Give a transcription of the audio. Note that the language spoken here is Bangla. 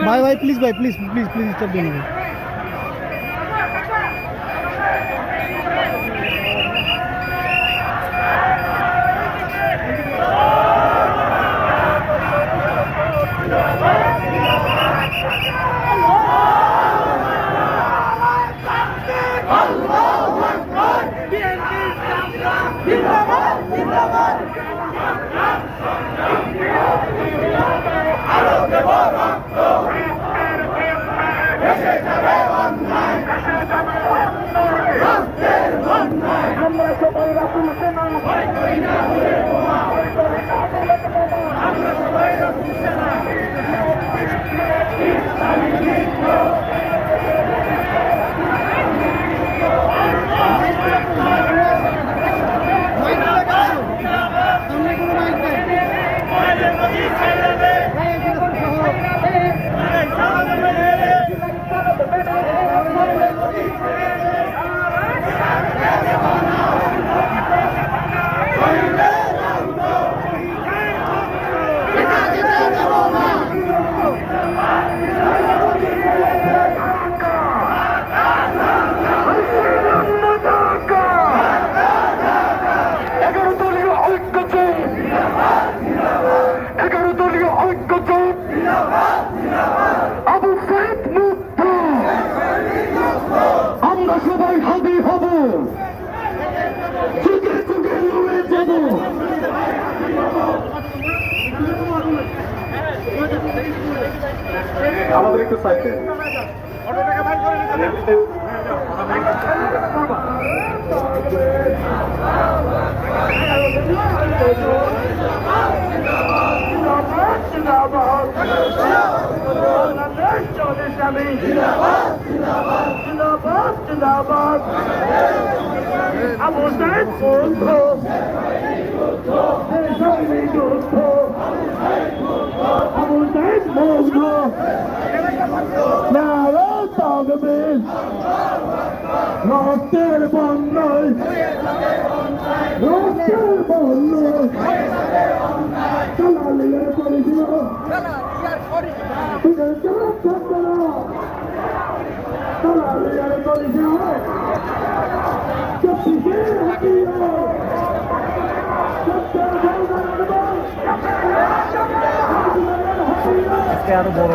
ভাই ভাই প্লিজ ভাই প্লিজ প্লিজ প্লিজ স্টপ দিন ভাই। আমরা সবাই রাসূল সেনা ভয় করি না আমরা সবাই রাসূল সেনা আবু সাইদ মুক্ত আমরা সবাই হাবি হব যুগে যুগে লড়ে যাব আমাদের একটু সাইডে আবু সাইদ মুক্ত আবু সাইদ মুক্ত নারে তাকবীর রক্তের বন্যায় রক্তের বন্যায় চালালিয়ার পরিচিত চালালিয়ার পরিচিত চব্বিশের হাতিয়ার আজকে আরো বড়